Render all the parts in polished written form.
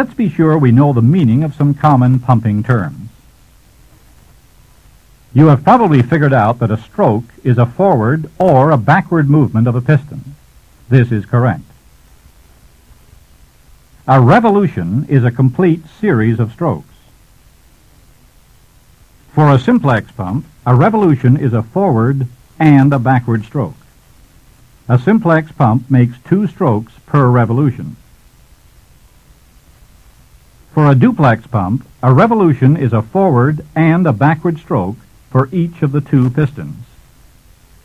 let's be sure we know the meaning of some common pumping terms. You have probably figured out that a stroke is a forward or a backward movement of a piston. This is correct. A revolution is a complete series of strokes. For a simplex pump, a revolution is a forward and a backward stroke. A simplex pump makes 2 strokes per revolution. For a duplex pump, a revolution is a forward and a backward stroke for each of the 2 pistons.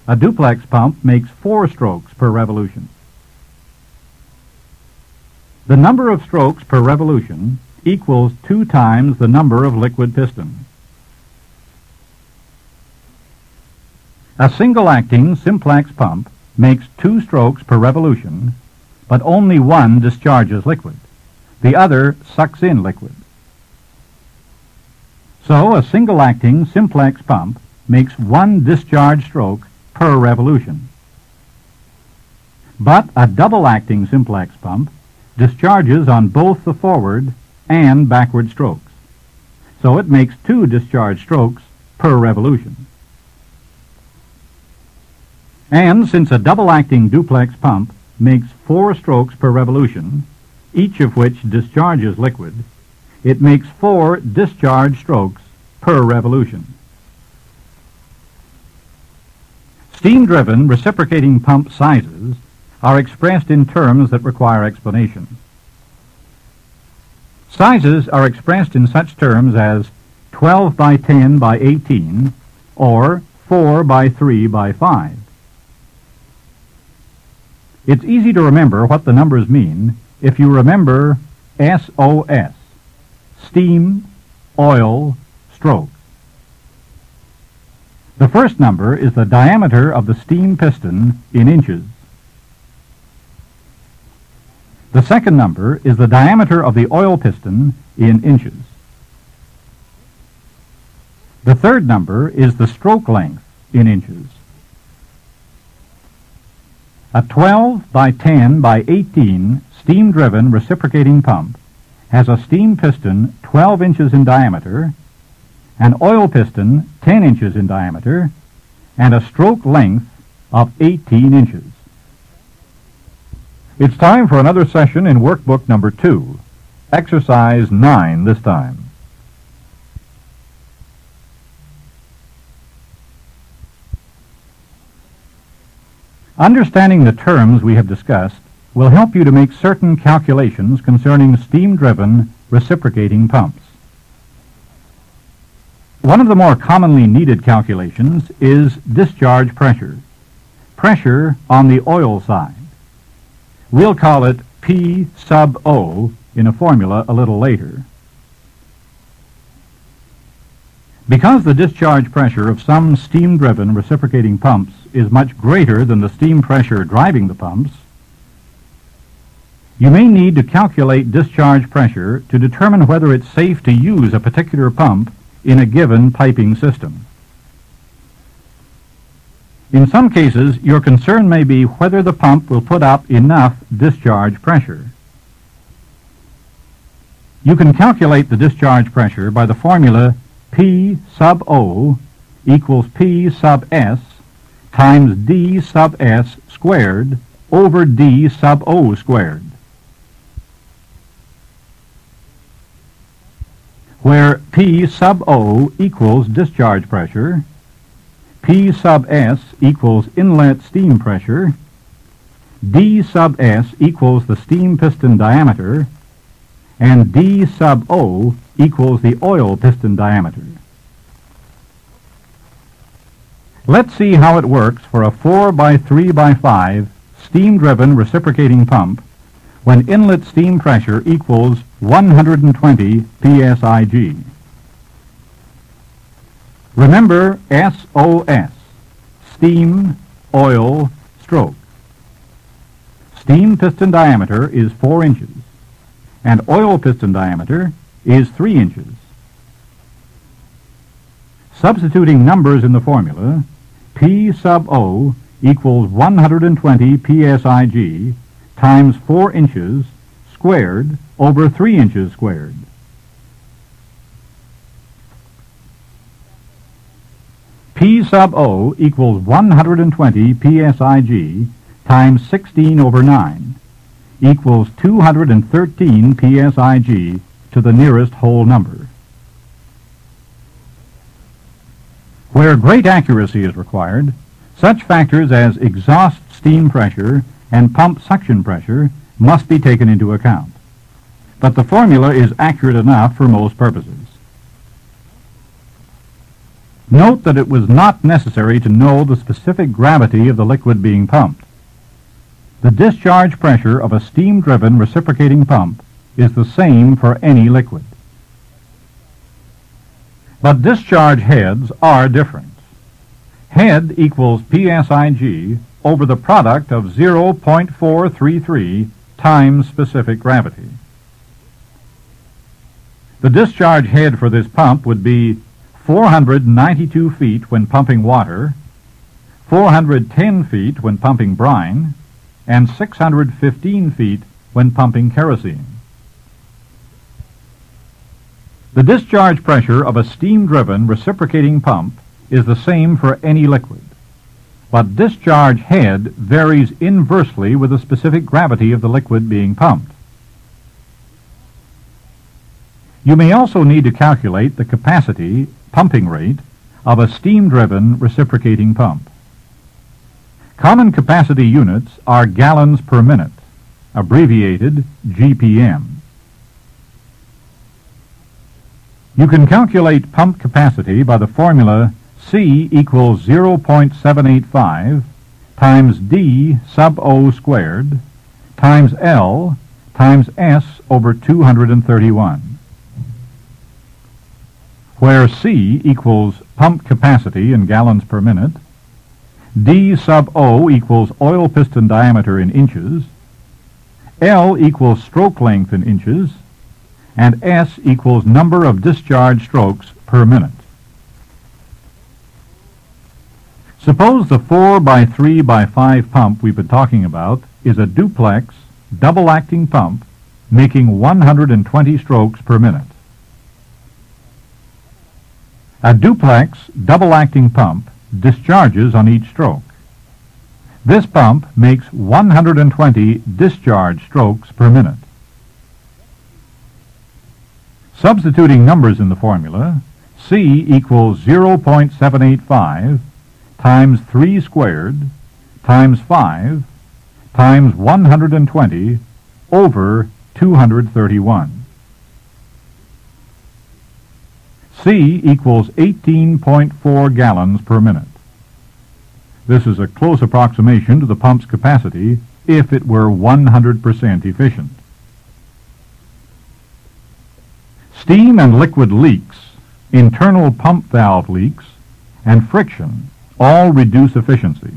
A duplex pump makes 4 strokes per revolution. The number of strokes per revolution equals 2 times the number of liquid pistons. A single-acting simplex pump makes 2 strokes per revolution, but only one discharges liquid. The other sucks in liquid. So a single-acting simplex pump makes 1 discharge stroke per revolution. But a double-acting simplex pump discharges on both the forward and backward strokes. So it makes 2 discharge strokes per revolution. And since a double-acting duplex pump makes 4 strokes per revolution, each of which discharges liquid, it makes 4 discharge strokes per revolution. Steam-driven reciprocating pump sizes are expressed in terms that require explanation. Sizes are expressed in such terms as 12 by 10 by 18 or 4 by 3 by 5. It's easy to remember what the numbers mean if you remember SOS, steam, oil, stroke. The first number is the diameter of the steam piston in inches. The second number is the diameter of the oil piston in inches. The third number is the stroke length in inches. A 12 by 10 by 18 steam-driven reciprocating pump has a steam piston 12 inches in diameter, an oil piston 10 inches in diameter, and a stroke length of 18 inches. It's time for another session in workbook number 2, exercise 9 this time. Understanding the terms we have discussed will help you to make certain calculations concerning steam-driven reciprocating pumps. One of the more commonly needed calculations is discharge pressure, pressure on the oil side. We'll call it P sub O in a formula a little later. Because the discharge pressure of some steam-driven reciprocating pumps is much greater than the steam pressure driving the pumps, you may need to calculate discharge pressure to determine whether it's safe to use a particular pump in a given piping system. In some cases, your concern may be whether the pump will put up enough discharge pressure. You can calculate the discharge pressure by the formula P sub O equals P sub S times D sub S squared over D sub O squared, where P sub O equals discharge pressure, P sub S equals inlet steam pressure, D sub S equals the steam piston diameter, and D sub O equals the oil piston diameter. Let's see how it works for a 4 by 3 by 5 steam-driven reciprocating pump when inlet steam pressure equals 120 psig. Remember SOS, steam, oil, stroke. Steam piston diameter is 4 inches, and oil piston diameter is 3 inches. Substituting numbers in the formula, P sub O equals 120 psig times 4 inches squared squared over 3 inches squared. P sub O equals 120 psig times 16 over 9 equals 213 psig to the nearest whole number. Where great accuracy is required, such factors as exhaust steam pressure and pump suction pressure must be taken into account. But the formula is accurate enough for most purposes. Note that it was not necessary to know the specific gravity of the liquid being pumped. The discharge pressure of a steam-driven reciprocating pump is the same for any liquid. But discharge heads are different. Head equals psig over the product of 0.433 times specific gravity. The discharge head for this pump would be 492 feet when pumping water, 410 feet when pumping brine, and 615 feet when pumping kerosene. The discharge pressure of a steam-driven reciprocating pump is the same for any liquid, but discharge head varies inversely with the specific gravity of the liquid being pumped. You may also need to calculate the capacity, pumping rate, of a steam-driven reciprocating pump. Common capacity units are gallons per minute, abbreviated GPM. You can calculate pump capacity by the formula C equals 0.785 times D sub O squared times L times S over 231. Where C equals pump capacity in gallons per minute, D sub O equals oil piston diameter in inches, L equals stroke length in inches, and S equals number of discharge strokes per minute. Suppose the 4x3x5 pump we've been talking about is a duplex, double-acting pump making 120 strokes per minute. A duplex, double-acting pump discharges on each stroke. This pump makes 120 discharge strokes per minute. Substituting numbers in the formula, C equals 0.785 times 3 squared times 5 times 120 over 231. C equals 18.4 gallons per minute. This is a close approximation to the pump's capacity if it were 100% efficient. Steam and liquid leaks, internal pump valve leaks, and friction all reduce efficiency,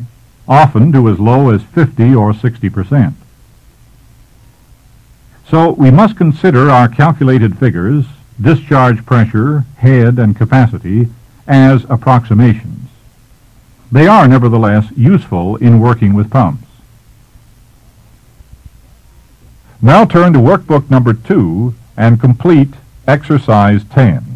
often to as low as 50 or 60%. So we must consider our calculated figures, discharge pressure, head, and capacity, as approximations. They are nevertheless useful in working with pumps. Now turn to workbook number 2 and complete exercise 10.